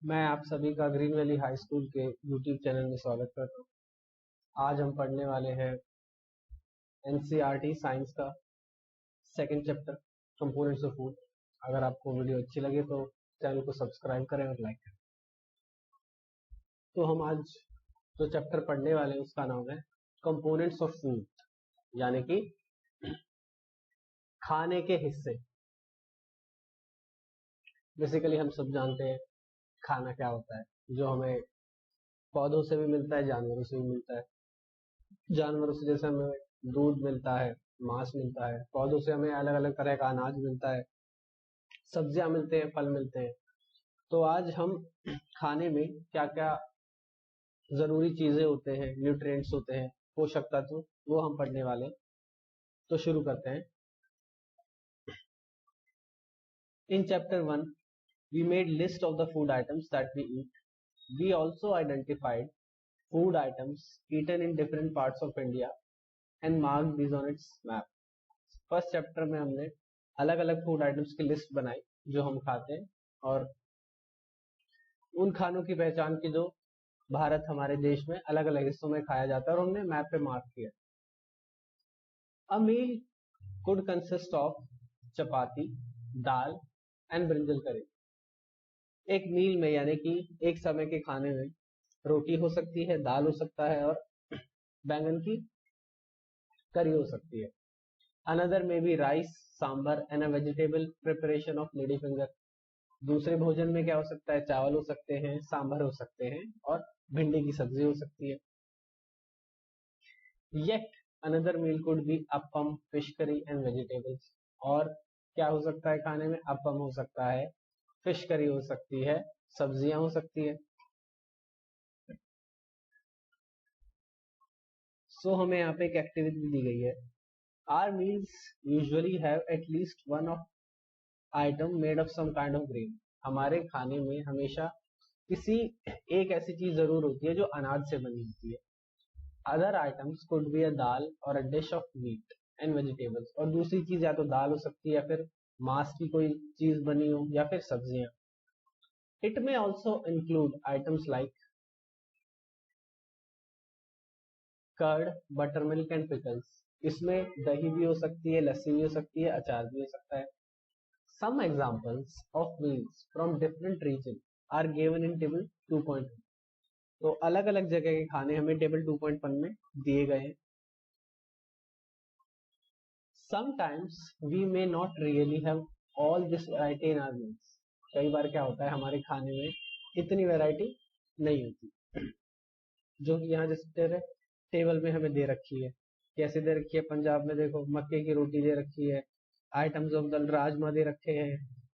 मैं आप सभी का ग्रीन वैली हाई स्कूल के यूट्यूब चैनल में स्वागत करता हूँ। आज हम पढ़ने वाले हैं एनसीईआरटी साइंस का second chapter components of food. अगर आपको वीडियो अच्छी लगे तो चैनल को सब्सक्राइब करें और लाइक करें। तो हम आज जो चैप्टर पढ़ने वाले हैं उसका नाम है कंपोनेंट्स ऑफ फूड, यानी कि खाने के हिस्से। बेसिकली हम सब जानते हैं खाना क्या होता है, जो हमें पौधों से भी मिलता है, जानवरों से भी मिलता है। जानवरों से जैसे हमें दूध मिलता है, मांस मिलता है। पौधों से हमें अलग अलग तरह का अनाज मिलता है, सब्जियां मिलते हैं, फल मिलते हैं। तो आज हम खाने में क्या क्या जरूरी चीजें होते हैं, न्यूट्रिएंट्स होते हैं, पोषक तत्व, वो हम पढ़ने वाले हैं। तो शुरू करते हैं। In chapter 1 we made list of the food items that we eat. We also identified food items eaten in different parts of India and marked these on its map. First chapter में हमने अलग अलग food items की list बनाई जो हम खाते हैं, और उन खानों की पहचान की जो भारत हमारे देश में अलग अलग हिस्सों में खाया जाता है, और हमने मैप पे मार्क किया। A meal could consist of chapati, dal and brinjal curry. एक मील में यानी कि एक समय के खाने में रोटी हो सकती है, दाल हो सकता है, और बैंगन की करी हो सकती है। अनदर में भी rice, sambar and a vegetable preparation of lady finger. दूसरे भोजन में क्या हो सकता है? चावल हो सकते हैं, सांभर हो सकते हैं, और भिंडी की सब्जी हो सकती है। Yet another meal could be appam, fish curry and vegetables. और क्या हो सकता है खाने में? अपम हो सकता है, फिश करी हो सकती है, सब्जियां हो सकती है। सो हमें यहाँ पे एक एक्टिविटी दी गई है। Our meals usually have at least one of item made of some kind of grain. हमारे खाने में हमेशा किसी एक ऐसी चीज जरूर होती है जो अनाज से बनी होती है। Other items could be a dal और a dish of meat and vegetables. और दूसरी चीज या तो दाल हो सकती है, या फिर मांस की कोई चीज बनी हो, या फिर सब्जियां। It may also include items like curd, buttermilk and pickles. इसमें दही भी हो सकती है, लस्सी भी हो सकती है, अचार भी हो सकता है। Some examples of meals from different region are given in table 2.1. तो अलग अलग जगह के खाने हमें टेबल 2.1 में दिए गए हैं। Sometimes we may not really have all this variety in our meals. कई बार क्या होता है, हमारे खाने में इतनी वैरायटी नहीं होती जो कि यहाँ जैसे टेबल में हमें दे रखी है। कैसे दे रखी है? पंजाब में देखो मक्के की रोटी दे रखी है, आइटम्स ऑफ दाल राजमा दे रखे हैं,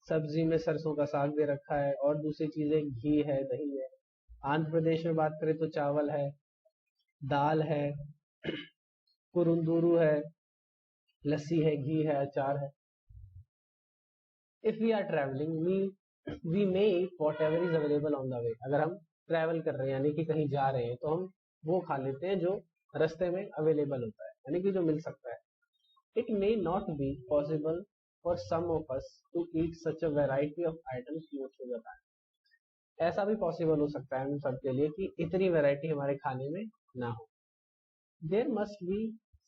सब्जी में सरसों का साग दे रखा है, और दूसरी चीजें घी है, दही है। आंध्र प्रदेश में बात करें तो चावल है, दाल है, कुरुंदुरु है, लस्सी है, घी है, अचार है। If we are travelling we may eat whatever is available on the way. अगर हम ट्रैवल कर रहे हैं यानी कि कहीं जा रहे हैं, तो हम वो खा लेते हैं जो रास्ते में अवेलेबल होता है, यानी कि जो मिल सकता है। It may not be possible for some of us to eat such a variety of items most of the time. ऐसा भी पॉसिबल हो सकता है हम सबके लिए कि इतनी वैरायटी हमारे खाने में ना हो। There must be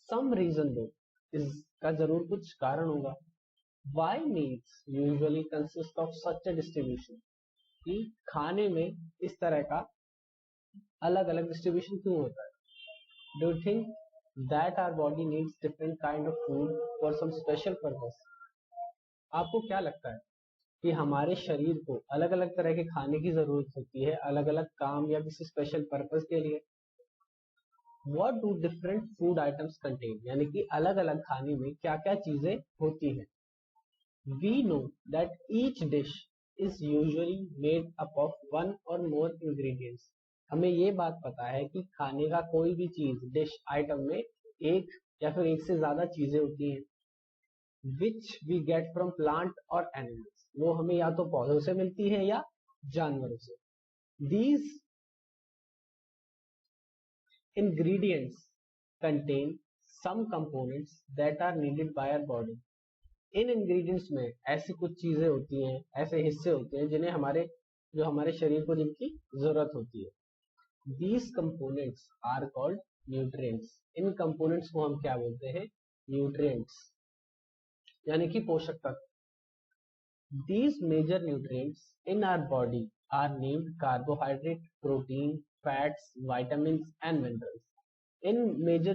some reason though. इसका जरूर कुछ कारण होगा। Why meals usually consist of such a distribution? कि खाने में इस तरह का अलग अलग डिस्ट्रीब्यूशन क्यों होता है? Do you think that our body needs different kind of food for some special purpose? आपको क्या लगता है कि हमारे शरीर को अलग अलग तरह के खाने की जरूरत होती है अलग अलग काम या किसी स्पेशल पर्पस के लिए? What do different food items contain? यानी कि अलग अलग खाने में क्या क्या चीजें होती हैं? We know that each dish is usually made up of one or more ingredients. हमें ये बात पता है कि खाने का कोई भी चीज डिश आइटम में एक या फिर एक से ज्यादा चीजें होती हैं। Which we get from plant और एनिमल्स। वो हमें या तो पौधों से मिलती है या जानवरों से। These ingredients contain some components that are needed by our body. इन इंग्रेडिएंट्स में ऐसी कुछ चीजें होती हैं, ऐसे हिस्से होते हैं जिन्हें हमारे जो हमारे शरीर को जिनकी जरूरत होती है. These components are called nutrients. In components को हम क्या बोलते हैं? Nutrients, यानी कि पोषक तत्व. These major nutrients in our body are named carbohydrate, protein, fats, vitamins and minerals. इन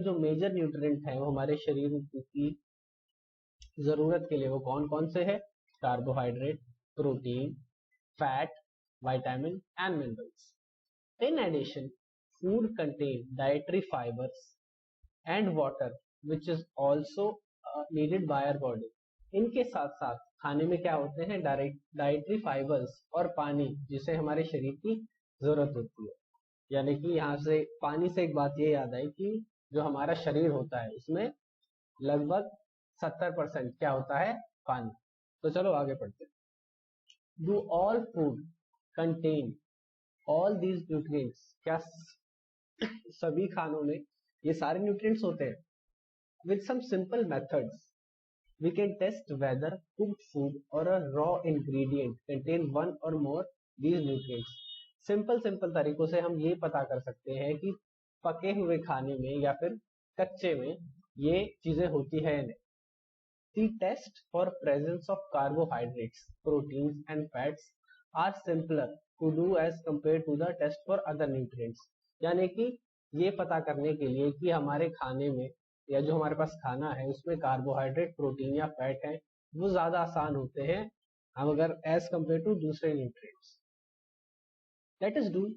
जो मेजर न्यूट्रिएंट हैं वो हमारे शरीर की जरूरत के लिए वो कौन कौन से है? Carbohydrate, protein, fat, vitamin and minerals. In addition, food contain dietary fibers and water, which is also needed by our body. इनके साथ साथ खाने में क्या होते हैं? डाइटरी फाइबर्स और पानी, जिसे हमारे शरीर की जरूरत होती है. यानी कि यहाँ से पानी से एक बात ये याद आई कि जो हमारा शरीर होता है उसमें लगभग 70% क्या होता है? पानी. तो चलो आगे पढ़ते हैं. Do all food contain all these nutrients? क्या सभी खानों में ये सारे न्यूट्रिएंट्स होते हैं? With some simple methods, we can test whether cooked food or a raw ingredient contain one or more these nutrients. Simple तरीकों से हम ये पता कर सकते हैं कि पके हुए खाने में या फिर कच्चे में ये चीजें होती है या नहीं. The test for presence of carbohydrates, proteins and fats are simpler to do as compared to the test for other nutrients. यानी कि ये पता करने के लिए कि हमारे खाने में या जो हमारे पास खाना है उसमें कार्बोहाइड्रेट, प्रोटीन या फैट है, वो ज्यादा आसान होते हैं हम अगर एज कंपेयर टू दूसरे nutrients. Let us do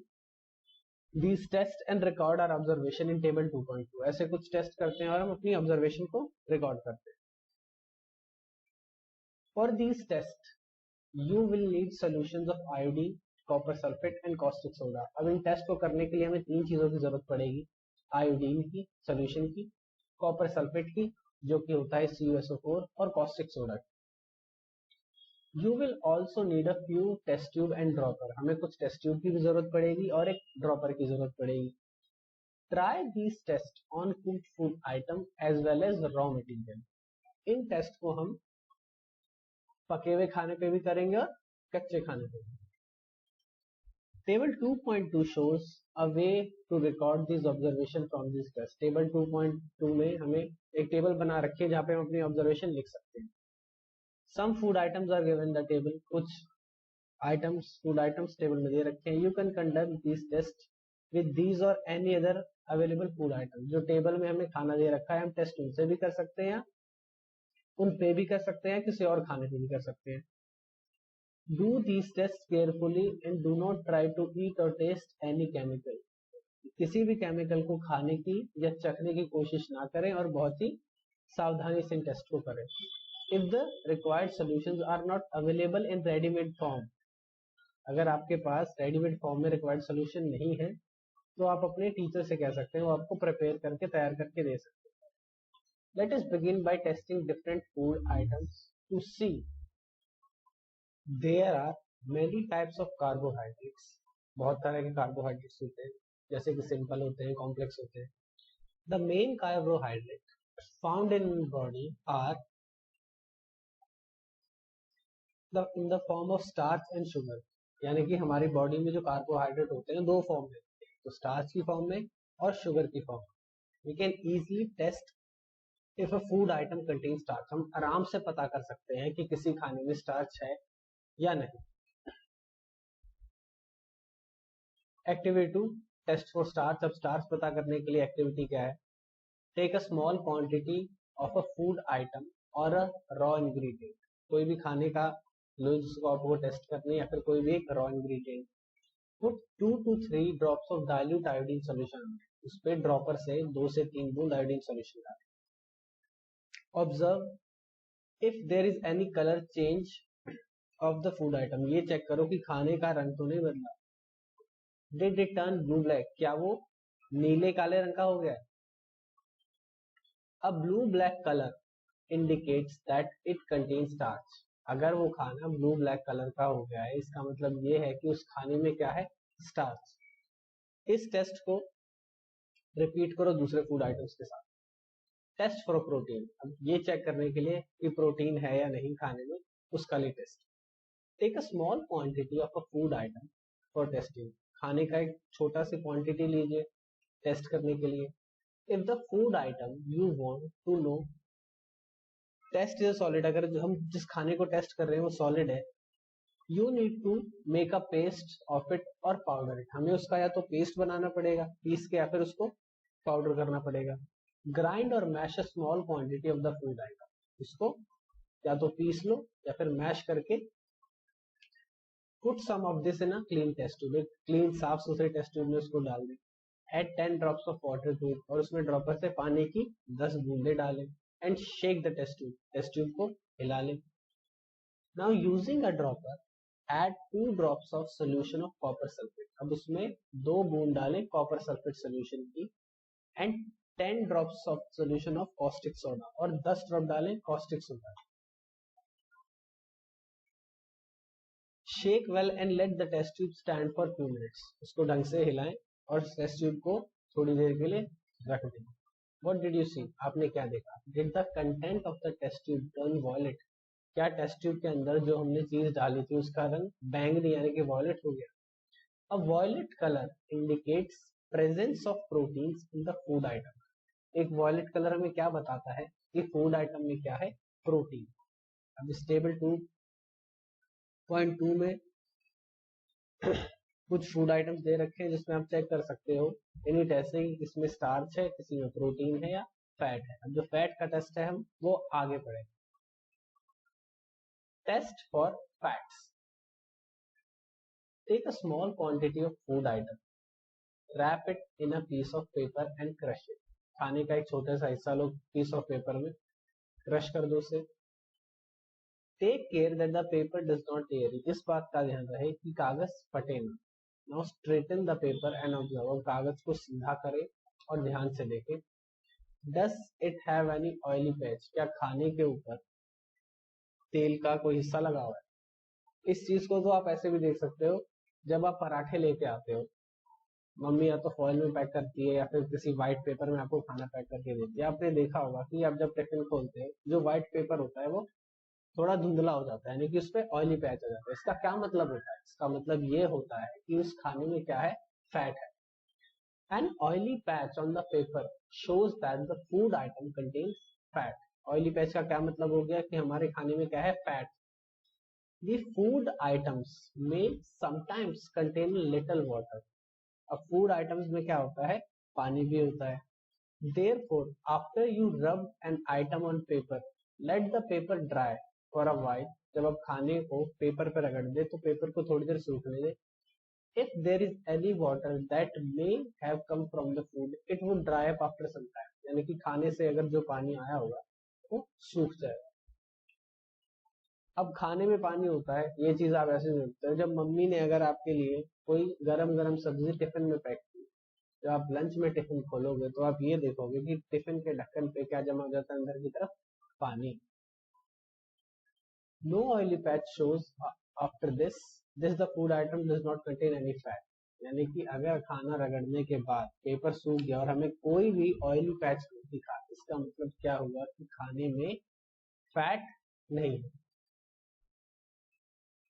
these tests and record our observation in table 2.2. ऐसे कुछ टेस्ट करते हैं और हम अपनी ऑब्जर्वेशन को रिकॉर्ड करते हैं. For these tests, you will need solutions of iodine, copper sulfate and caustic soda. अब इन टेस्ट को करने के लिए हमें तीन चीजों की जरूरत पड़ेगी. आयोडीन की सोल्यूशन की, कॉपर सल्फेट की जो कि होता है CuSO4 और caustic soda. You will also need a few test tube and dropper. हमें कुछ टेस्ट ट्यूब की भी जरूरत पड़ेगी और एक ड्रॉपर की जरूरत पड़ेगी. Try these tests on cooked food item as well as raw material. In test को हम पके हुए खाने पे भी करेंगे और कच्चे खाने पे भी. Table 2.2 shows a way to record these observation from this test. Table 2.2 में हमें एक टेबल बना रखी है जहाँ पे हम अपनी ऑब्जर्वेशन लिख सकते हैं. Some food items are given the table. कुछ food items टेबल में दे रखे हैं. You can conduct these tests with these or any other available food items. जो टेबल में हमें खाना दे रखा है हम टेस्ट उनसे भी कर सकते हैं, उन पे भी कर सकते हैं, किसी और खाने पे भी कर सकते हैं. Do these tests carefully and do not try to eat or taste any chemical. किसी भी केमिकल को खाने की या चखने की कोशिश ना करें और बहुत ही सावधानी से इन टेस्ट को करें. If the required solutions are not available in ready-made form, अगर आपके पास रेडीमेड फॉर्म में रिक्वायर्ड सोल्यूशन नहीं है तो आप अपने टीचर से कह सकते हैं, वो आपको प्रिपेयर करके तैयार करके दे सकते हैं. Let us begin by testing different food items to see. There are many types of carbohydrates. बहुत तरह के कार्बोहाइड्रेट्स होते हैं, जैसे कि सिंपल होते हैं, कॉम्प्लेक्स होते हैं. The main carbohydrates found in body are in the form of starch and sugar. यानी कि हमारी बॉडी में जो कार्बोहाइड्रेट होते हैं दो फॉर्म में, तो स्टार्च की फॉर्म में और शुगर की फॉर्म में. We can easily test if a food item contains starch. हम आराम से पता कर सकते हैं कि किसी खाने में स्टार्च है या नहीं. Activity 2, test for starch. अब स्टार्च पता करने के लिए एक्टिविटी क्या है? Take a small quantity of a food item और अ रॉ इंग्रेडिएंट. कोई भी खाने का लो जिसको आपको टेस्ट करनी है या फिर कोई भी एक raw ingredient. Put 2 to 3 drops of dilute iodine solution. उस पे ड्रॉपर से 2 से 3 बूंद आयोडीन सॉल्यूशन डालें. Observe if there is any colour change of the food item. ये चेक करो कि खाने का रंग तो नहीं बदला. Did it turn blue black. क्या वो नीले काले रंग का हो गया? A blue black colour indicates that it contains starch. अगर वो खाना ब्लू ब्लैक कलर का हो गया है इसका मतलब ये है कि उस खाने में क्या है? स्टार्च. इस टेस्ट को रिपीट करो दूसरे फूड आइटम्स के साथ. Test for protein. अब ये चेक करने के लिए कि प्रोटीन है या नहीं खाने में, उसका लिए test. Take a small quantity of a food item for testing, खाने का एक छोटा सी क्वांटिटी लीजिए टेस्ट करने के लिए। If the food item you want to know test is solid, अगर हम जिस खाने को टेस्ट कर रहे हैं वो सॉलिड है, you need to make a paste of it और पाउडर इट, हमें उसका या तो पेस्ट बनाना पड़ेगा पीस के, या फिर उसको पाउडर करना पड़ेगा। ग्राइंड और mash a small quantity of the food item, इसको या तो पीस लो या फिर मैश करके put some of this in a clean test tube, clean साफ सुथरे टेस्ट ट्यूब में उसको डाल दें। Add 10 drops of water to it, और उसमें ड्रॉपर से पानी की 10 बूंदे डालें। And shake the test tube को हिला लें। Now using a dropper add 2 drops of solution of copper sulphate, अब उसमें 2 बूंद डालें कॉपर सल्फेट सोल्यूशन की। And 10 drops of solution of caustic soda, और 10 ड्रॉप डालें caustic soda. Shake well and let the test tube stand for 2 minutes, उसको ढंग से हिलाएं और टेस्ट ट्यूब को थोड़ी देर के लिए रख दें। What did you see? आपने क्या देखा? Did the content of the test tube turn violet? क्या टेस्ट ट्यूब के अंदर जो हमने चीज डाली थी उसका रंग बैंगनी यानी कि वॉयलेट हो गया? A violet color indicates presence of proteins in the food item. एक वॉयलेट कलर हमें क्या बताता है कि फूड आइटम में क्या है? प्रोटीन। अब इस टेबल 2.2 में कुछ फूड आइटम्स दे रखे हैं जिसमें आप चेक कर सकते हो यूनिट ऐसे ही, इसमें स्टार्च है, किसी में प्रोटीन है या फैट है। अब जो फैट का टेस्ट है हम वो आगे पढ़े। Test for fats, take a small quantity of food item, wrap it in a piece of paper and crush it, खाने का एक छोटा सा हिस्सा लो पीस ऑफ पेपर में, क्रश कर दो उसे। Take care that the paper does not tear, इस बात का ध्यान रहे कि कागज फटे ना। Now straighten the paper and observe, और कागज को सीधा करें और ध्यान से देखें। Does it have any oily patch, क्या खाने के ऊपर तेल का कोई हिस्सा लगा हुआ है? इस चीज को तो आप ऐसे भी देख सकते हो, जब आप पराठे लेके आते हो, मम्मी या तो फॉइल में पैक करती है या फिर किसी व्हाइट पेपर में आपको खाना पैक करके देती है। आपने देखा होगा कि आप जब टिफिन खोलते हैं जो व्हाइट पेपर होता है वो थोड़ा धुंधला हो जाता है, यानी कि उस पर ऑयली पैच आ जाता है। इसका क्या मतलब होता है? इसका मतलब ये होता है कि उस खाने में क्या है? फैट है। An oily patch on the paper shows that the food item contains fat. Oily patch का क्या मतलब हो गया कि हमारे खाने में क्या है? Fat. The food items may sometimes contain little water. अब फूड आइटम्स में क्या होता है? पानी भी होता है। Therefore, after you rub an item on paper, let the paper dry for a while. जब आप खाने को पेपर पर रगड़ दे तो पेपर को थोड़ी देर सूखने दे। If there is any water that may have come from the food, it would dry up after some time. यानी कि खाने से अगर जो पानी आया होगा वो सूख जाएगा। अब खाने में पानी होता है, ये चीज आप ऐसे सोचते हो, जब मम्मी ने अगर आपके लिए कोई गरम गरम सब्जी टिफिन में पैक की, जब आप लंच में टिफिन खोलोगे तो आप ये देखोगे कि टिफिन के ढक्कन पे क्या जमा हो जाता है? अंदर की तरफ पानी। No oily patch shows after this. The food item does not contain any fat. यानी कि अगर खाना रगड़ने के बाद पेपर सूख गया और हमें कोई भी ऑयली पैच नहीं दिखा, इसका मतलब क्या हुआ कि खाने में फैट नहीं है।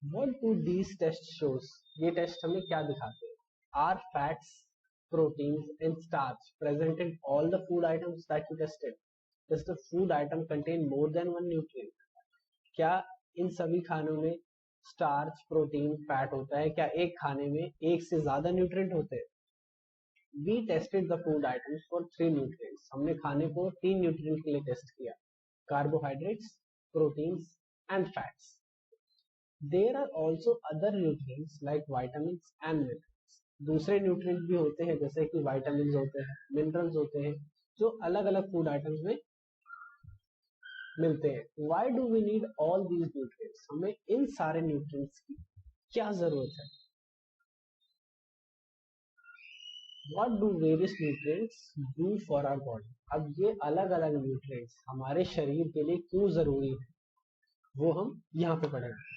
What do these tests shows? ये टेस्ट हमें क्या दिखाते हैं? Are fats, proteins and starch present in all the food items that you tested? Does the food item contain more than one nutrient? क्या इन सभी खानों में स्टार्च, प्रोटीन, फैट होता है? क्या एक खाने में एक से ज्यादा न्यूट्रिएंट होते हैं? We tested the food items for 3 nutrients. हमने खाने को 3 न्यूट्रिएंट के लिए टेस्ट किया, carbohydrates, proteins and fats. There are also other nutrients like vitamins and minerals. दूसरे न्यूट्रिएंट भी होते हैं जैसे कि विटामिन होते हैं, मिनरल्स होते हैं, जो अलग अलग फूड आइटम्स में मिलते हैं। Why do we need all these nutrients? हमें इन सारे न्यूट्रिएंट्स की क्या जरूरत है? What do various nutrients do for our body? अब ये अलग अलग न्यूट्रिएंट्स हमारे शरीर के लिए क्यों जरूरी है वो हम यहाँ पे पढ़ेंगे।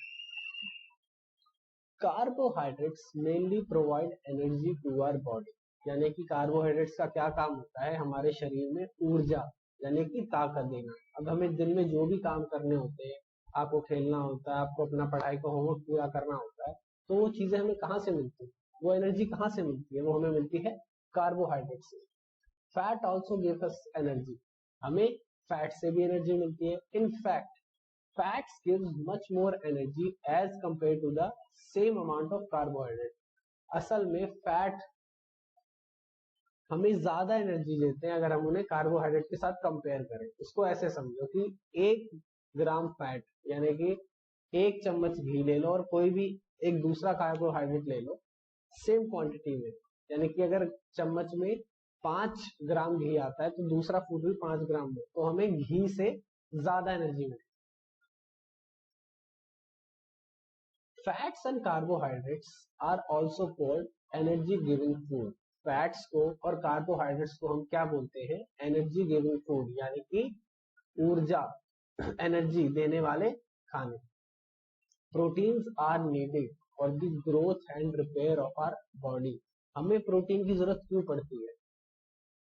Carbohydrates mainly provide energy to our body, यानी कि कार्बोहाइड्रेट्स का क्या काम होता है? हमारे शरीर में ऊर्जा यानी कि ताकत देना। अब हमें दिन में जो भी काम करने होते हैं, आपको खेलना होता है, आपको अपना पढ़ाई का होमवर्क पूरा करना होता है, तो वो चीजें हमें कहाँ से मिलती है? वो एनर्जी कहाँ से मिलती है? वो हमें मिलती है कार्बोहाइड्रेट से। Fat also gives us energy, हमें फैट से भी एनर्जी मिलती है। In fact fats gives much more energy as compared to the same amount of carbohydrate. असल में फैट हमें ज्यादा एनर्जी देते हैं अगर हम उन्हें कार्बोहाइड्रेट के साथ कंपेयर करें। इसको ऐसे समझो कि 1 ग्राम फैट यानी कि 1 चम्मच घी ले लो और कोई भी एक दूसरा कार्बोहाइड्रेट ले लो सेम क्वांटिटी में, यानी कि अगर चम्मच में 5 ग्राम घी आता है तो दूसरा फूड भी 5 ग्राम हो, तो हमें घी से ज्यादा एनर्जी मिलेगी। Fats and carbohydrates are also called energy giving food. Fats को और कार्बोहाइड्रेट्स को हम क्या बोलते हैं? एनर्जी गिविंग फूड, यानी कि ऊर्जा एनर्जी देने वाले खाने। Proteins are needed for the growth and repair of our body. हमें प्रोटीन की जरूरत क्यों पड़ती है?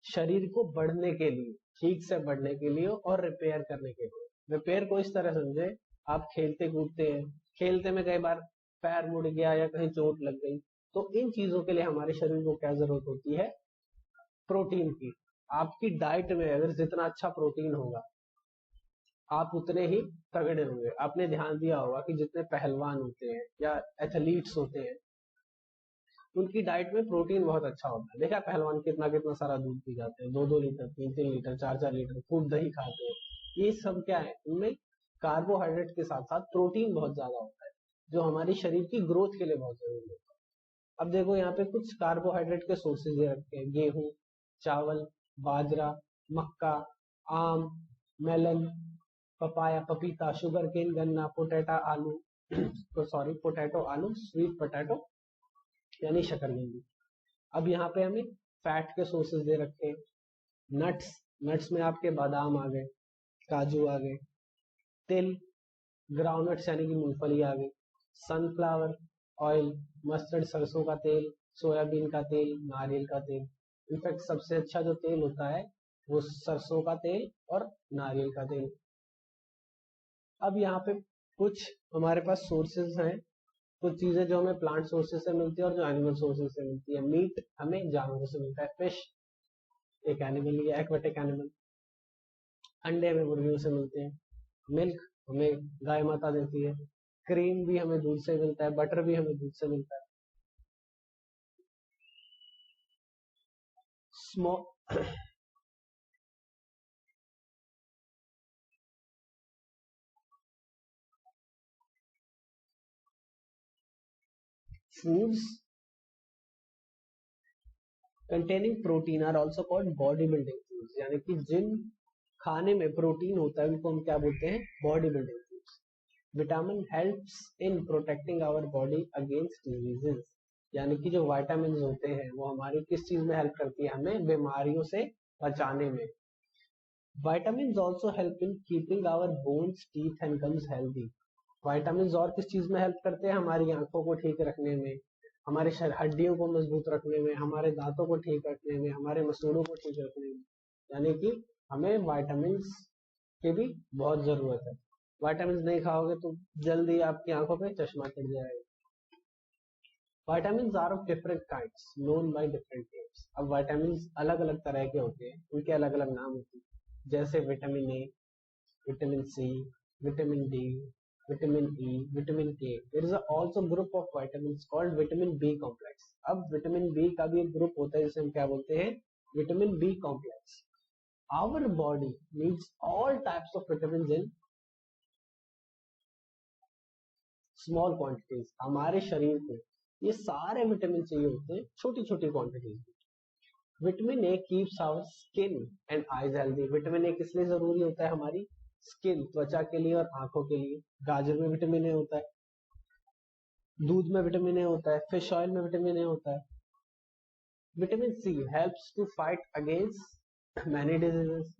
शरीर को बढ़ने के लिए, ठीक से बढ़ने के लिए और रिपेयर करने के लिए। रिपेयर को इस तरह समझे, आप खेलते कूदते हैं, खेलते में कई बार पैर मुड़ गया या कहीं चोट लग गई, तो इन चीजों के लिए हमारे शरीर को क्या जरूरत होती है? प्रोटीन की। आपकी डाइट में अगर जितना अच्छा प्रोटीन होगा आप उतने ही तगड़े होंगे। आपने ध्यान दिया होगा कि जितने पहलवान होते हैं या एथलीट्स होते हैं उनकी डाइट में प्रोटीन बहुत अच्छा होता है। देखा पहलवान कितना कितना सारा दूध पी जाते हैं, 2-2 लीटर, 3-3 लीटर, 4-4 लीटर खूब दही खाते हैं। ये सब क्या है? इनमें कार्बोहाइड्रेट के साथ साथ प्रोटीन बहुत ज्यादा होता है जो हमारी शरीर की ग्रोथ के लिए बहुत जरूरी होता है। अब देखो यहाँ पे कुछ कार्बोहाइड्रेट के सोर्सेज दे रखे हैं, गेहूं, चावल, बाजरा, मक्का, आम, मेलन, पपाया, पपीता, शुगर केन, गन्ना, पोटैटो आलू पोटैटो आलू, स्वीट पोटैटो यानी शकरकंदी। अब यहाँ पे हमें फैट के सोर्सेज दे रखे हैं, नट्स, नट्स में आपके बादाम आ गए, काजू आ गए, तिल, ग्राउंडनट्स यानी कि मूंगफली आ गई, सनफ्लावर ऑयल, मस्टर्ड सरसों का तेल, सोयाबीन का तेल, नारियल का तेल। इनफैक्ट सबसे अच्छा जो तेल होता है वो सरसों का तेल और नारियल का तेल। अब यहाँ पे कुछ हमारे पास सोर्सेज हैं, कुछ चीजें जो हमें प्लांट सोर्सेज से मिलती है और जो एनिमल सोर्सेज से मिलती है। मीट हमें जानवरों से मिलता है, फिश एक एनिमल या एक्वेटिक एनिमल, अंडे हमें मुर्गियों से मिलते हैं, मिल्क हमें गाय माता देती है, क्रीम भी हमें दूध से मिलता है, बटर भी हमें दूध से मिलता है। Small foods containing protein are also called body building foods, यानी कि जिन खाने में प्रोटीन होता है उनको हम क्या बोलते हैं? Body building foods. Vitamin helps in protecting our body against diseases, यानी कि जो विटामिन होते हैं वो हमारी किस चीज में हेल्प करती है? हमें बीमारियों से बचाने में। Vitamin also help in keeping our bones, teeth and gums healthy. Vitamin और किस चीज में हेल्प करते हैं? हमारी आंखों को ठीक रखने में, हमारे हड्डियों को मजबूत रखने में, हमारे दांतों को ठीक रखने में, हमारे मसूड़ों को ठीक रखने में। यानी कि हमें विटामिन की भी बहुत जरूरत है। विटामिन नहीं खाओगे तो जल्दी आपकी आंखों पे चश्मा चढ़ जाएगा। Vitamin are of different kinds known by different names. अब विटामिन अलग अलग तरह के होते हैं, उनके अलग अलग नाम होते हैं, जैसे vitamin A, vitamin C, vitamin D, vitamin E, vitamin K. There is also group of vitamins called vitamin B complex. अब विटामिन बी का भी एक ग्रुप होता है जिसे हम क्या बोलते हैं? Vitamin B complex. Our body needs all types of vitamin in small quantities. हमारे शरीर को ये सारे विटामिन चाहिए होते हैं छोटी छोटी क्वांटिटीज में। Vitamin A keeps our skin and eyes healthy. Vitamin A किस लिए जरूरी होता है? हमारी स्किन, त्वचा के लिए और आंखों के लिए। गाजर में विटामिन ए होता है, दूध में विटामिन ए होता है, फिश ऑयल में विटामिन ए होता है। Vitamin C helps to fight against many diseases.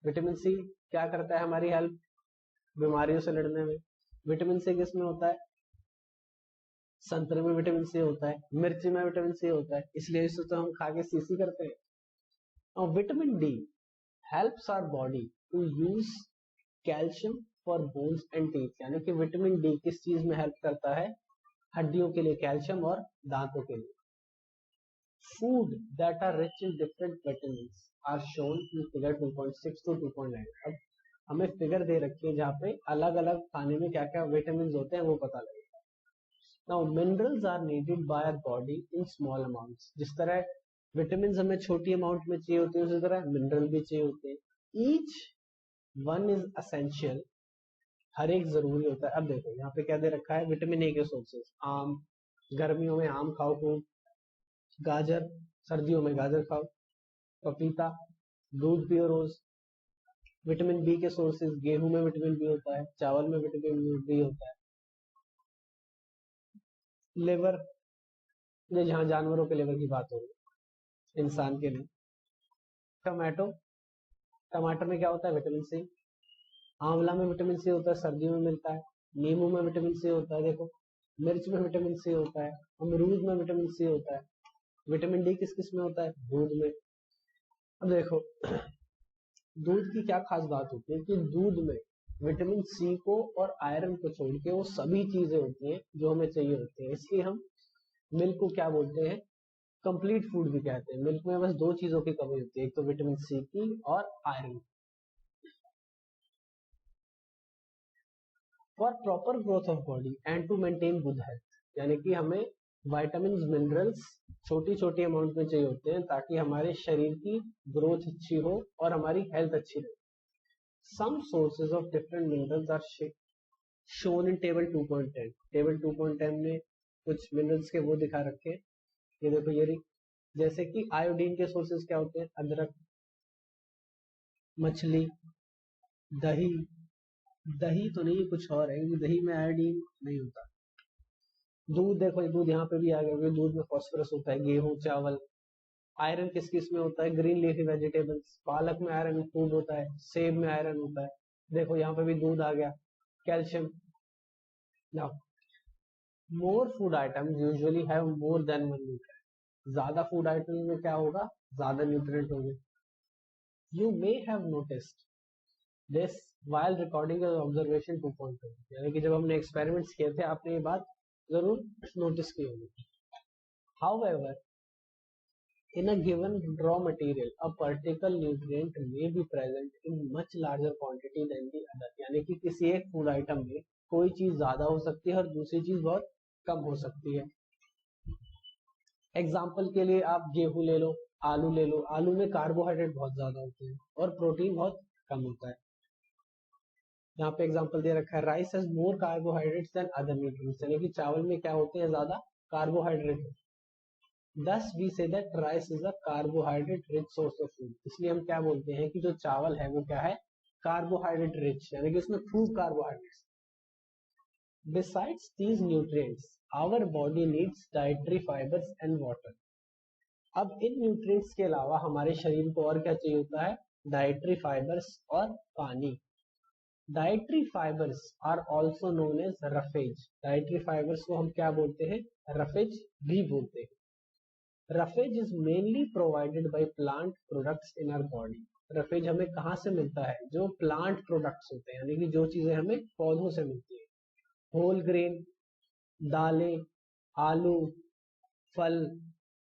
Vitamin C क्या करता है? हमारी हेल्प बीमारियों से लड़ने में। विटामिन सी किस में होता है? संतरे में विटामिन सी होता है, मिर्ची में विटामिन सी होता है, इसलिए इसे तो हम खा के सीसी करते हैं। और vitamin D helps our body to use calcium for bones and teeth, यानी कि विटामिन डी किस चीज में हेल्प करता है? हड्डियों के लिए कैल्शियम और दांतों के लिए। Food that are rich in different vitamins are shown in figure 2.6 to 2.9. अब हमें फिगर दे रखी है जहाँ पे अलग अलग खाने में क्या क्या विटामिन होते हैं वो पता लगेगा. Now minerals are needed by our body in small amounts. जिस तरह विटामिन हमें छोटी अमाउंट में चाहिए होते हैं उसी तरह मिनरल भी चाहिए होते हैं. Each one is essential. हर एक जरूरी होता है. अब देखो यहाँ पे क्या दे रखा है, विटामिन ए के सोर्सेस. आम, गर्मियों में आम खाओ खूब. गाजर, सर्दियों में गाजर खाओ. पपीता, दूध पियो रोज. विटामिन बी के सोर्सेज, गेहूं में विटामिन बी होता है, चावल में विटामिन बी होता है. लिवर, ये जहाँ जानवरों के लिवर की बात हो रही है, इंसान के लिए. टमाटो, टमाटर में क्या होता है, विटामिन सी. आंवला में विटामिन सी होता है, सर्दियों में मिलता है. नींबू में विटामिन सी होता है, देखो. मिर्च में विटामिन सी होता है. अमरूद में विटामिन सी होता है. विटामिन डी किस किस में होता है, दूध में. अब देखो दूध की क्या खास बात होती है कि दूध में विटामिन सी को और आयरन को छोड़ के वो सभी चीजें होती हैं जो हमें चाहिए होती है. इसलिए हम मिल्क को क्या बोलते हैं, कंप्लीट फूड भी कहते हैं. मिल्क में बस दो चीजों की कमी होती है, एक तो विटामिन सी की और iron. For proper growth of body and to maintain good health, यानी कि हमें विटामिन मिनरल्स छोटी छोटी अमाउंट में चाहिए होते हैं ताकि हमारे शरीर की ग्रोथ अच्छी हो और हमारी हेल्थ अच्छी रहे. Some sources of different minerals are shown in table 2.10. Table 2.10 में कुछ मिनरल्स के वो दिखा रखे हैं. ये देखो ये जैसे कि आयोडीन के सोर्सेज क्या होते हैं, अदरक, मछली, दही. दही तो नहीं, कुछ और है क्योंकि दही में आयोडीन नहीं होता. दूध, देखो दूध यहाँ पे भी आ गया क्योंकि दूध में फॉस्फोरस होता है. गेहूं, चावल. आयरन किस किस में होता है, ग्रीन लीफी वेजिटेबल्स. पालक में आयरन खूब होता है. सेब में आयरन होता है. देखो यहाँ पे भी दूध आ गया. Calcium. Now more food items usually have more than one nutrient. ज्यादा फूड आइटम में क्या होगा, ज्यादा न्यूट्रिएंट होंगे. You may have noticed this while recording your observation 2.2. यानी कि जब हमने एक्सपेरिमेंट्स किए थे आपने ये बात जरूर नोटिस की होगी. However, in a given raw material, a particular nutrient may be present in much larger quantity than the other. यानी कि किसी एक फूड आइटम में कोई चीज ज्यादा हो सकती है और दूसरी चीज बहुत कम हो सकती है. एग्जाम्पल के लिए आप गेहूं ले लो, आलू ले लो. आलू में कार्बोहाइड्रेट बहुत ज्यादा होते हैं और प्रोटीन बहुत कम होता है. यहाँ पे एग्जांपल दे रखा है, rice has more carbohydrates than other nutrients. यानी कि चावल में क्या होते हैं, ज्यादा carbohydrate. Thus we say that rice is a carbohydrate rich source of food. इसलिए हम क्या बोलते हैं कि जो चावल है वो क्या है, कार्बोहाइड्रेट रिच, यानी कि उसमें खूब carbohydrates. Besides these nutrients our body needs dietary fibres and water. अब इन न्यूट्रिएंट्स के अलावा हमारे शरीर को और क्या चाहिए होता है, डाइटरी फाइबर्स और पानी. Dietary fibres are also known as roughage. Dietary fibres को हम क्या बोलते हैं, रफेज भी बोलते हैं. Roughage is mainly provided by plant products in our body. Roughage हमें कहाँ से मिलता है, जो प्लांट प्रोडक्ट्स होते हैं, यानी कि जो चीजें हमें पौधों से मिलती है. होल ग्रेन, दालें, आलू, फल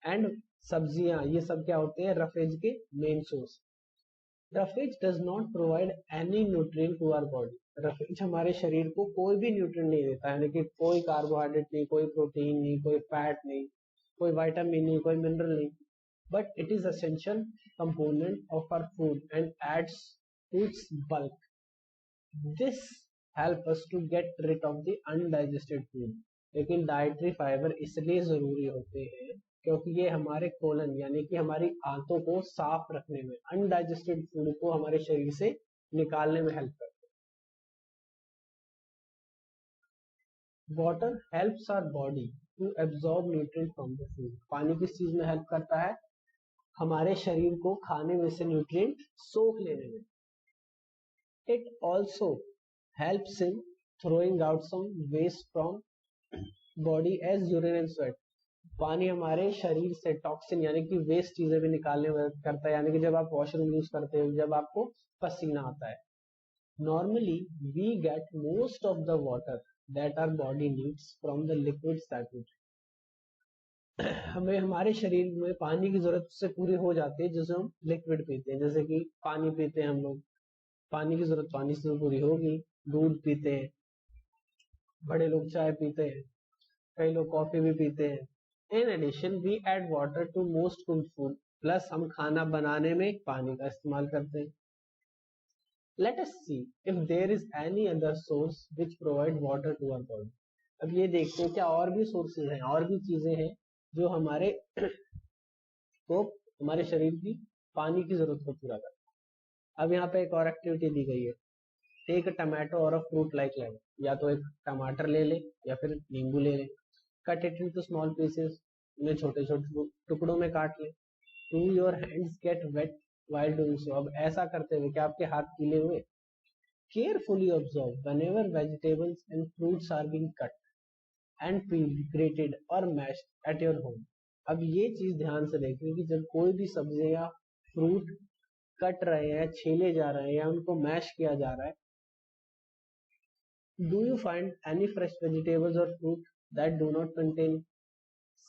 एंड सब्जियां, ये सब क्या होते हैं, रफेज के main source. Roughage does not provide any nutrient to our body. Roughage हमारे शरीर को कोई भी न्यूट्रिएंट नहीं देता, यानी कि कोई कार्बोहाइड्रेट नहीं, कोई प्रोटीन नहीं, कोई फैट नहीं, कोई विटामिन नहीं, कोई मिनरल नहीं. But it is essential component of our food and adds to its bulk. This help us to get rid of the undigested food. लेकिन डाइटरी फाइबर इसलिए जरूरी होते हैं क्योंकि ये हमारे कोलन यानी कि हमारी आंतों को साफ रखने में, अनडाइजेस्टेड फूड को हमारे शरीर से निकालने में हेल्प करते हैं. Water helps our body to absorb nutrient from the food. पानी किस चीज में हेल्प करता है, हमारे शरीर को खाने में से न्यूट्रिएंट सोख लेने में. It also helps in throwing out some waste from body as urine and sweat. पानी हमारे शरीर से टॉक्सिन यानी कि वेस्ट चीजें भी निकालने में मदद करता है. यानी कि जब आप वॉशरूम यूज करते हो, जब आपको पसीना आता है. Normally we get most of the water that our body needs from the liquids that we drink. हमें हमारे शरीर में पानी की जरूरत उससे पूरी हो जाती है जैसे हम लिक्विड पीते हैं, जैसे कि पानी पीते हैं हम लोग, पानी की जरूरत पानी से तो पूरी होगी। दूध पीते हैं, बड़े लोग चाय पीते हैं, कई लोग कॉफी भी पीते हैं। In addition we add water to most cooked food, plus हम खाना बनाने में पानी का इस्तेमाल करते हैं। Let us see if there is any other source which provide water to our body. अब ये देखते हैं क्या और भी सोर्सेज हैं, और भी चीजें हैं जो हमारे को हमारे शरीर की पानी की जरूरत को पूरा करते हैं। अब यहाँ पे एक और एक्टिविटी दी गई है, टेक अ टमाटो और अ फ्रूट लाइक लेमन, या तो एक टमाटर ले ले या फिर नींबू ले ले, cut it into small pieces, उन्हें छोटे छोटे टुकड़ों में काट ले। Do your hands get wet while doing so, अब ऐसा करते हुए क्या आपके हाथ गीले हुए? Carefully observe whenever vegetables and fruits are being cut and peeled, grated or mashed at your home। अब ये चीज ध्यान से देखें कि जब कोई भी सब्जी या फ्रूट कट रहे हैं, छीले जा रहे हैं या उनको मैश किया जा रहा है, do you find any fresh vegetables or fruit that do not contain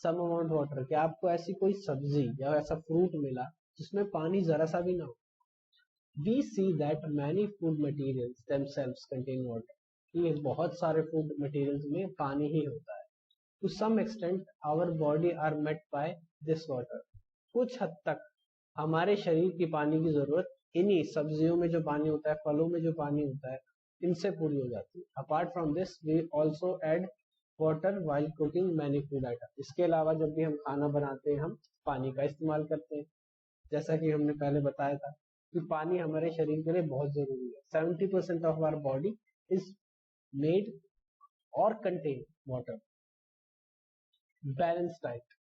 some amount water? क्या आपको ऐसी कोई सब्जी या ऐसा फ्रूट मिला जिसमें पानी जरा सा भी ना हो? We see that many food materials themselves contain water। ये बहुत सारे फूड मटेरियल्स में पानी ही होता है। To some extent our body are met by this water। कुछ हद तक हमारे शरीर की पानी की जरूरत इन्हीं सब्जियों में जो पानी होता है, फलों में जो पानी होता है, इनसे पूरी हो जाती है। Apart from this we also add water while cooking many food item. इसके अलावा जब भी हम खाना बनाते हैं हम पानी का इस्तेमाल करते हैं। जैसा कि हमने पहले बताया था कि पानी हमारे शरीर के लिए बहुत जरूरी है। 70% of our body is made or contain water. Balance diet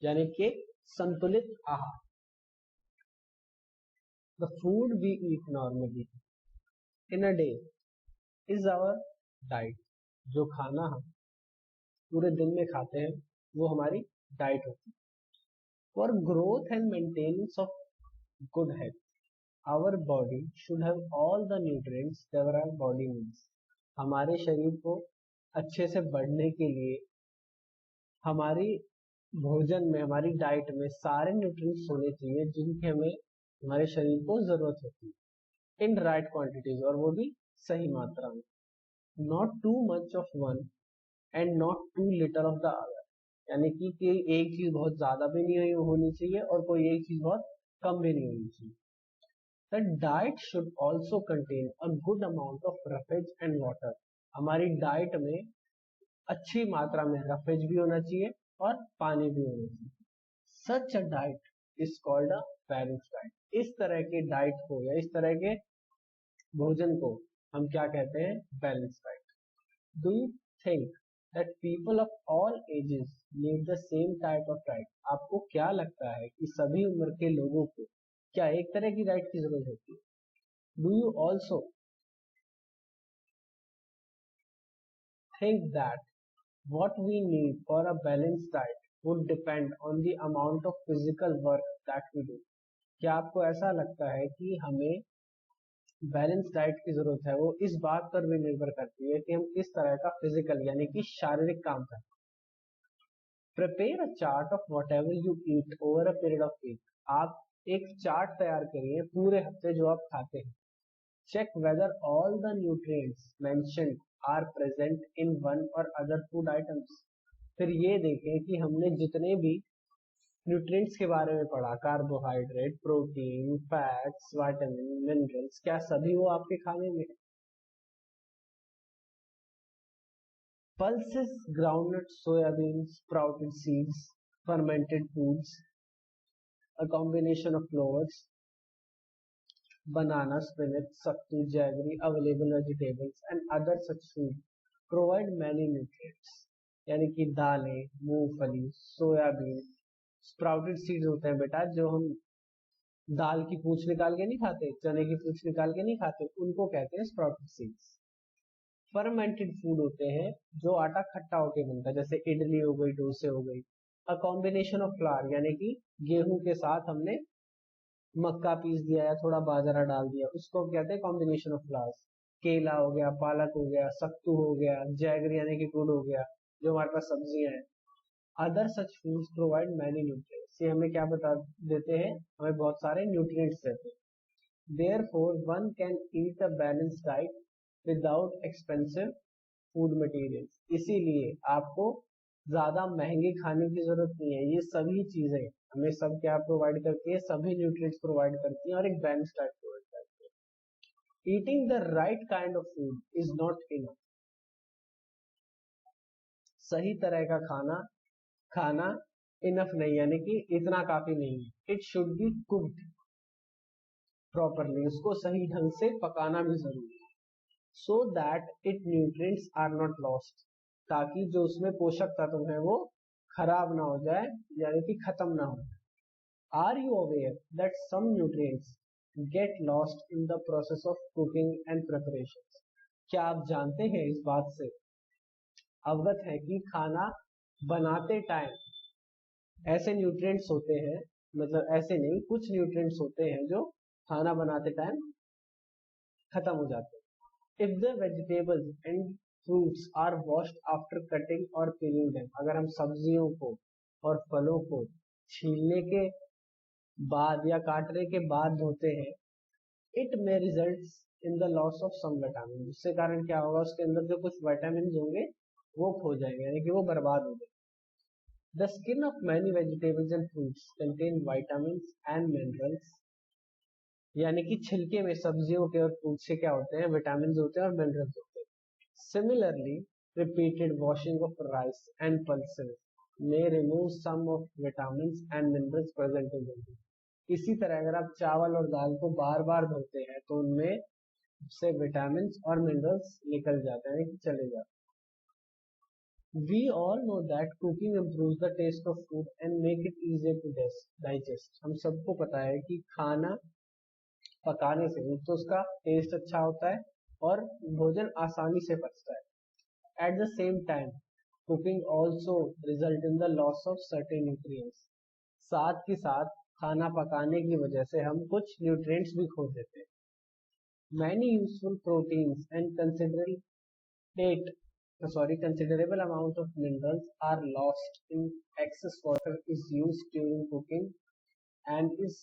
यानी कि संतुलित आहार। The food we eat normally in a day is our diet. जो खाना हम पूरे दिन में खाते हैं वो हमारी डाइट होती है। For growth and maintenance of good health our body should have all the nutrients that our body needs. हमारे शरीर को अच्छे से बढ़ने के लिए हमारी भोजन में, हमारी डाइट में सारे न्यूट्रिएंट्स होने चाहिए जिनकी हमें हमारे शरीर को जरूरत होती है, इन राइट क्वांटिटीज, और वो भी सही मात्रा में। Not too much of one and not too little of the other, यानी कि एक चीज बहुत ज्यादा भी नहीं होनी चाहिए और कोई एक चीज बहुत कम भी नहीं होनी चाहिए। The diet should also contain a good amount of roughage and water। हमारी डाइट में अच्छी मात्रा में रफेज भी होना चाहिए और पानी भी होना चाहिए। Such a diet is called a balanced diet। इस तरह के डाइट को या इस तरह के भोजन को हम क्या कहते हैं? Balance diet. Do you think that people of all ages need the same type of diet? आपको क्या लगता है कि सभी उम्र के लोगों को क्या एक तरह की डाइट की जरूरत होती है? Do you also think that what we need for a balanced diet would depend on the amount of physical work that we do? क्या आपको ऐसा लगता है कि हमें बैलेंस डाइट की जरूरत है वो इस बात पर भी निर्भर करती है कि हम किस तरह का फिजिकल यानी कि शारीरिक काम करते हैं? Prepare a chart of whatever you eat over a period of week. आप एक चार्ट तैयार करिए पूरे हफ्ते जो आप खाते हैं। Check whether all the nutrients mentioned are present in one or other food items. फिर ये देखें कि हमने जितने भी न्यूट्रिएंट्स के बारे में पढ़ा, carbohydrate, protein, fats, vitamin, minerals, क्या सभी वो आपके खाने में है? Pulses, groundnuts, soybeans, sprouted seeds, fermented foods, a combination of flours, banana, spinach, sattu, jaggery, available vegetables and other such food provide many nutrients। यानी कि दालें, मूंगफली, सोयाबीन, स्प्राउटेड सीड्स होते हैं बेटा, जो हम दाल की पूंछ निकाल के नहीं खाते, चने की पूंछ निकाल के नहीं खाते, उनको कहते हैं स्प्राउटेड सीड्स। फर्मेंटेड फूड होते हैं जो आटा खट्टा होके बनता है, जैसे इडली हो गई, डोसे हो गई। अ कॉम्बिनेशन ऑफ फ्लावर यानी कि गेहूं के साथ हमने मक्का पीस दिया या थोड़ा बाजरा डाल दिया, उसको कहते हैं कॉम्बिनेशन ऑफ फ्लावर्स। केला हो गया, पालक हो गया, सत्तू हो गया, जैगरी यानी कि गुड़ हो गया, जो हमारे पास सब्जियां हैं। Other such foods provide many nutrients, ये हमें क्या बता देते हैं, हमें बहुत सारे न्यूट्रिएंट्स देते हैं. Therefore, one can eat a balanced diet without expensive food materials. इसीलिए आपको ज्यादा महंगे खाने की जरूरत नहीं है, ये सभी चीजें हमें सब क्या प्रोवाइड करती है, सभी न्यूट्रिएंट्स प्रोवाइड करती हैं और एक बैलेंस डाइट प्रोवाइड करती है. Eating the right kind of food is not enough. सही तरह का खाना इनफ नहीं, यानी कि इतना काफी नहीं है. It should be cooked properly, उसको सही ढंग से पकाना भी जरूरी है. So that it nutrients are not lost, ताकि जो उसमें पोषक तत्व है वो खराब ना हो जाए, यानी कि खत्म ना हो. Are you aware that some nutrients get lost in the process of cooking and preparation. क्या आप जानते हैं, इस बात से अवगत है कि खाना बनाते टाइम ऐसे न्यूट्रिएंट्स होते हैं, मतलब ऐसे नहीं, कुछ न्यूट्रिएंट्स होते हैं जो खाना बनाते टाइम खत्म हो जाते हैं. If the vegetables and fruits are washed after cutting or peeling them, अगर हम सब्जियों को और फलों को छीलने के बाद या काटने के बाद धोते हैं, it may result in the loss of some vitamin, जिसके कारण क्या होगा, उसके अंदर जो कुछ विटामिन होंगे वो खो जाएंगे, यानी कि वो बर्बाद हो गए. The skin of many vegetables and fruits contain vitamins and minerals, यानी कि छिलके में सब्जियों के और फ्रूट से क्या होते हैं, विटामिन होते हैं और मिनरल्स होते हैं. Similarly repeated washing of rice and pulses may remove some of vitamins and minerals present in them. इसी तरह अगर आप चावल और दाल को बार बार धोते हैं तो उनमें से विटामिन और मिनरल्स निकल जाते हैं, कि चले जाते हैं. We all know that cooking improves the taste of food and make it easier to digest. हम सबको पता है कि खाना पकाने से तो उसका टेस्ट अच्छा होता है और भोजन आसानी से पचता है. At the same time, cooking also result in the loss of certain nutrients. साथ के साथ खाना पकाने की वजह से हम कुछ न्यूट्रिएंट्स भी खो देते हैं. Many useful proteins and considerable amount of minerals are lost in excess water is used during cooking and is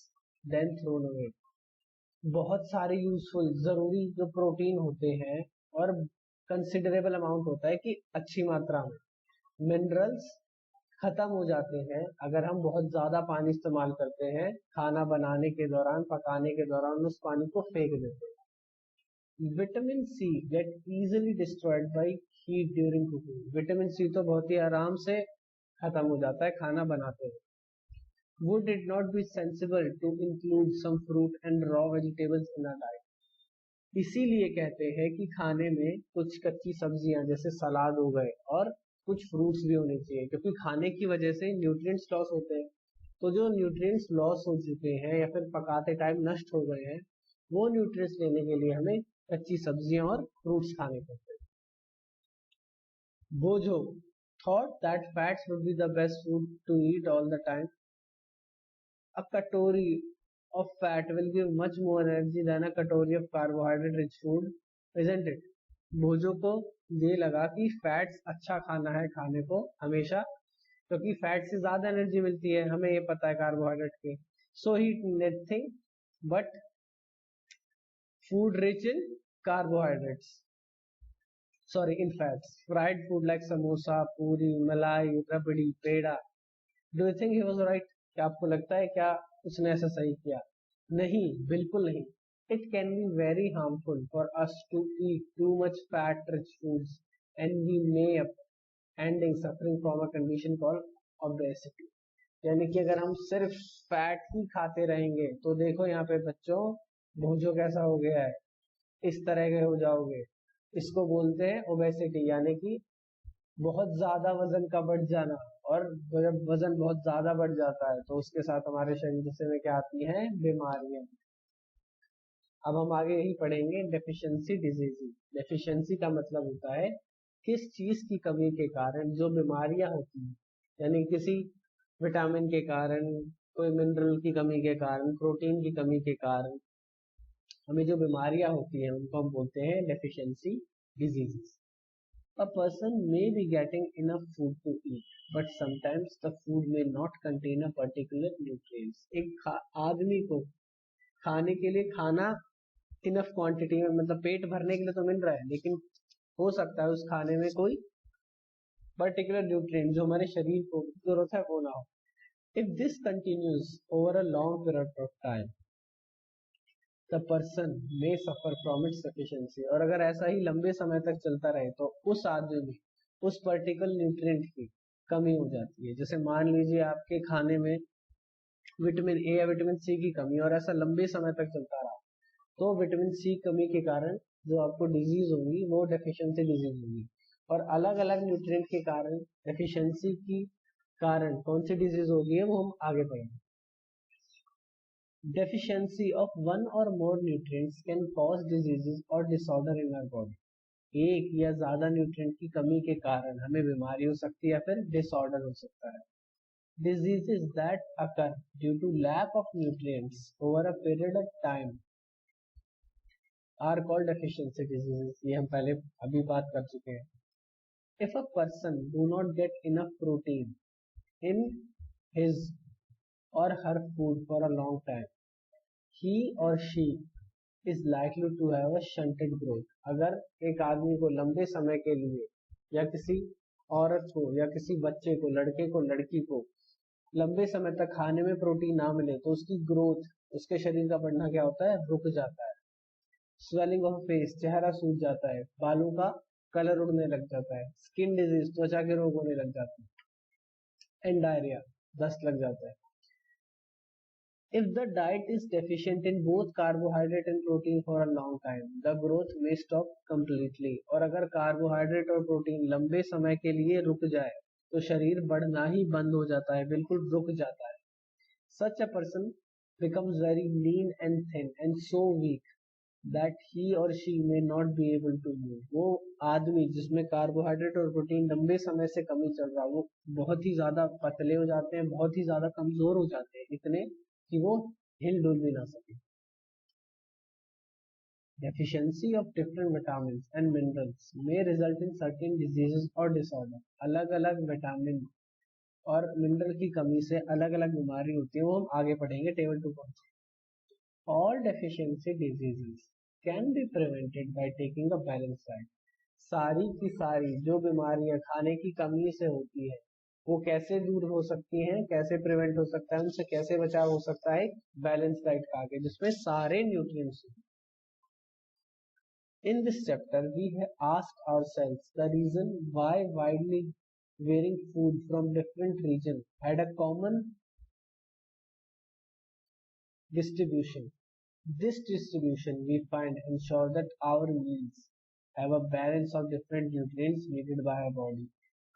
then thrown away. बहुत सारे यूजफुल जरूरी जो प्रोटीन होते हैं और कंसिडरेबल अमाउंट होता है कि अच्छी मात्रा में मिनरल्स खत्म हो जाते हैं अगर हम बहुत ज्यादा पानी इस्तेमाल करते हैं खाना बनाने के दौरान, पकाने के दौरान उस पानी को फेंक देते हैं. Vitamin C get easily destroyed by heat during cooking. Vitamin C तो बहुत ही आराम से खत्म हो जाता है खाना बनाते हैं. Would it not be sensible to include some fruit and raw vegetables in our diet? इसीलिए कहते हैं कि खाने में कुछ कच्ची सब्जियां जैसे सलाद हो गए और कुछ फ्रूट्स भी होने चाहिए, क्योंकि खाने की वजह से न्यूट्रिएंट्स लॉस होते हैं. तो जो न्यूट्रिएंट्स लॉस हो चुके हैं या फिर पकाते टाइम नष्ट हो गए हैं, वो न्यूट्रिएंट्स लेने के लिए हमें कच्ची सब्जियां और फ्रूट्स खाने पड़ते हैं. बोझो thought that fats would be the best food to eat all the time. A katori of fat will give much more energy than a katori of carbohydrate rich food, isn't it? भोजों को ये लगा कि fats अच्छा खाना है खाने को हमेशा, क्योंकि फैट से ज्यादा एनर्जी मिलती है, हमें ये पता है कार्बोहाइड्रेट के. So he nothing but food rich in carbohydrates, sorry, in fats. Fried food like samosa, puri, malai, rabdi, peda. Do you think he was right? क्या आपको लगता है क्या उसने ऐसा सही किया? नहीं, बिल्कुल नहीं. It can be very harmful for us to eat too much fat-rich foods, and we may ending suffering from a condition called obesity. यानी कि अगर हम सिर्फ फैट ही खाते रहेंगे तो देखो यहाँ पे बच्चों, भोजो कैसा हो गया है, इस तरह के हो जाओगे. इसको बोलते हैं ओबेसिटी, यानी कि बहुत ज्यादा वजन का बढ़ जाना. और जब वजन बहुत ज्यादा बढ़ जाता है तो उसके साथ हमारे शरीर में क्या आती हैं, बीमारियां. अब हम आगे यही पढ़ेंगे डेफिशिएंसी डिजीज. डेफिशिएंसी का मतलब होता है किस चीज की कमी के कारण जो बीमारियां होती हैं, यानी किसी विटामिन के कारण, कोई मिनरल की कमी के कारण, प्रोटीन की कमी के कारण हमें जो बीमारियां होती हैं उनको हम बोलते हैं deficiency diseases. A person may be getting enough food to eat, but sometimes the food may not contain a particular nutrients. एक आदमी को खाने के लिए खाना इनफ क्वांटिटी में, मतलब पेट भरने के लिए तो मिल रहा है, लेकिन हो सकता है उस खाने में कोई पर्टिकुलर न्यूट्रिएंट जो हमारे शरीर को जरूरत है वो ना हो. If this continues over a long period of time, the person may suffer from its deficiency. और अगर ऐसा ही लंबे समय तक चलता रहे तो उस आदमी में उस पर्टिकुलर न्यूट्रिएंट की कमी हो जाती है. जैसे मान लीजिए आपके खाने में विटामिन ए या विटामिन सी की कमी, और ऐसा लंबे समय तक चलता रहा तो विटामिन सी कमी के कारण जो आपको डिजीज होगी वो डेफिशिएंसी डिजीज होगी. और अलग अलग न्यूट्रिएंट के कारण डेफिशिएंसी की कारण कौन सी डिजीज होगी है वो हम आगे पढ़ेंगे. Deficiency of one or more nutrients can cause diseases or disorder in our body. एक या ज्यादा न्यूट्रिएंट की कमी के कारण हमें बीमारी हो सकती है या फिर डिसऑर्डर हो सकता है. Diseases that occur due to lack of nutrients over a period of time are called deficiency diseases. ये हम पहले अभी बात कर चुके हैं. If a person do not get enough protein in his or her food for a long time, he or she is likely to have a shunted growth. अगर एक आदमी को लंबे समय के लिए या किसी औरत को या किसी बच्चे को, लड़के को, लड़की को लंबे समय तक खाने में प्रोटीन ना मिले तो उसकी ग्रोथ, उसके शरीर का बढ़ना क्या होता है, रुक जाता है. स्वेलिंग ऑफ फेस, चेहरा सूज जाता है, बालों का कलर उड़ने लग जाता है, स्किन डिजीज, त्वचा के रोग होने लग जाते हैं, एंड डायरिया, दस्त लग जाता है. If the diet is deficient in both carbohydrate and protein for a long time, the growth may stop completely. और अगर कार्बोहाइड्रेट और प्रोटीन लंबे समय के लिए रुक जाए तो शरीर बढ़ना ही बंद हो जाता है, बिल्कुल रुक जाता है. Such a person becomes very lean and thin and so weak that he or she may not be able to move. वो आदमी जिसमें कार्बोहाइड्रेट और प्रोटीन लंबे समय से कमी चल रहा है वो बहुत ही ज्यादा पतले हो जाते हैं, बहुत ही ज्यादा कमजोर हो जाते हैं, इतने कि वो हिल डुल भी ना सके. Deficiency of different vitamins and minerals may result in certain diseases or disorder. अलग अलग विटामिन और मिनरल की कमी से अलग अलग बीमारी होती है, वो हम आगे पढ़ेंगे table 2. All deficiency diseases can be prevented by taking a balanced diet. सारी की सारी जो बीमारियां खाने की कमी से होती है वो कैसे दूर हो सकती हैं, कैसे प्रिवेंट हो सकता है, उनसे कैसे बचाव हो सकता है, बैलेंस डाइट खा के जिसमें सारे nutrients. In this chapter we have asked ourselves the reason why widely varying food from different regions had a common distribution. This distribution we find ensure that our meals have a balance of different nutrients needed by our body.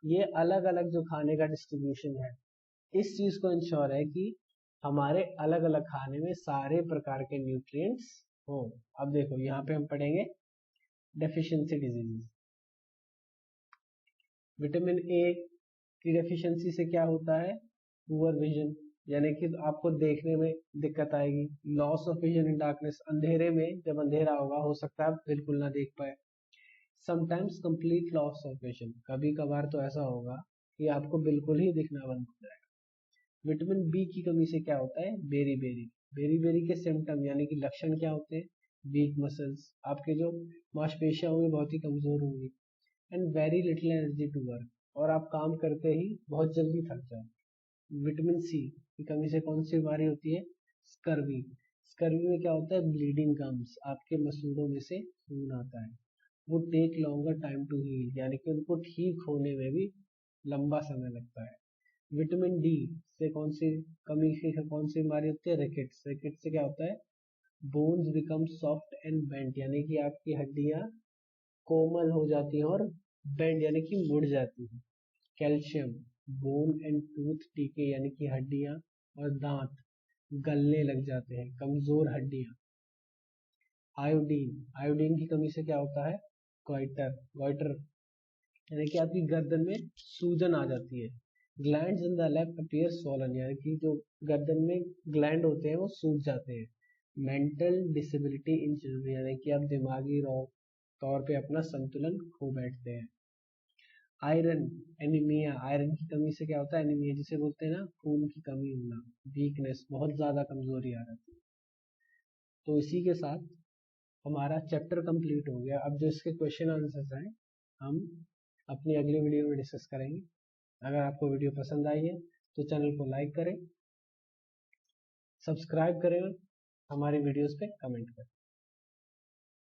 ये अलग अलग जो खाने का distribution है इस चीज को इंश्योर है कि हमारे अलग अलग खाने में सारे प्रकार के न्यूट्रिएंट्स हो. अब देखो यहाँ पे हम पढ़ेंगे डेफिशिएंसी डिजीज. विटामिन ए की डेफिशिएंसी से क्या होता है, पुअर विजन, यानी कि आपको देखने में दिक्कत आएगी. Loss of vision in darkness, अंधेरे में जब अंधेरा होगा हो सकता है आप बिल्कुल ना देख पाए. Sometimes complete loss of vision, कभी कभार तो ऐसा होगा कि आपको बिल्कुल ही दिखना बंद हो जाएगा. विटामिन बी की कमी से क्या होता है, बेरी बेरी. बेरी बेरी के सिम्टम यानी कि लक्षण क्या होते हैं, वीक मसल्स, आपके जो मांसपेशियां होंगी बहुत ही कमजोर होंगी, and very little energy to work, और आप काम करते ही बहुत जल्दी थक जाओ. विटामिन सी की कमी से कौन सी बीमारी होती है, स्कर्वी. स्कर्वी में क्या होता है, ब्लीडिंग गम्स, आपके मसूड़ों में से खून आता है. वो take longer time to heal, यानी कि उनको ठीक होने में भी लंबा समय लगता है. विटामिन डी से कौन सी कमी से कौन सी बीमारी होती है, रिकेट्स. रिकेट्स से क्या होता है, bones become soft and bent, यानी कि आपकी हड्डियां कोमल हो जाती हैं और बेंड यानी कि मुड़ जाती हैं. कैल्शियम, बोन एंड टूथ टीके, यानी कि हड्डियां और दांत गलने लग जाते हैं, कमजोर हड्डियां. आयोडीन, आयोडीन की कमी से क्या होता है, गोइटर. गोइटर यानी कि आपकी गर्दन में सूजन आ जाती है. Glands in the left appear swollen, यानी कि जो गर्दन में ग्लैंड होते हैं वो सूज जाते हैं. मेंटल डिसेबिलिटी इन चिल्ड्रन, यानी कि आप दिमागी तौर पे अपना संतुलन खो बैठते हैं. आयरन एनीमिया, आयरन की कमी से क्या होता है एनीमिया, जिसे बोलते हैं ना खून की कमी होना, वीकनेस, बहुत ज्यादा कमजोरी आ जाती है। तो इसी के साथ हमारा चैप्टर कंप्लीट हो गया। अब जो इसके क्वेश्चन आंसर्स हैं हम अपनी अगली वीडियो में डिस्कस करेंगे। अगर आपको वीडियो पसंद आई है तो चैनल को लाइक करें, सब्सक्राइब करें, हमारी वीडियोस पे कमेंट करें।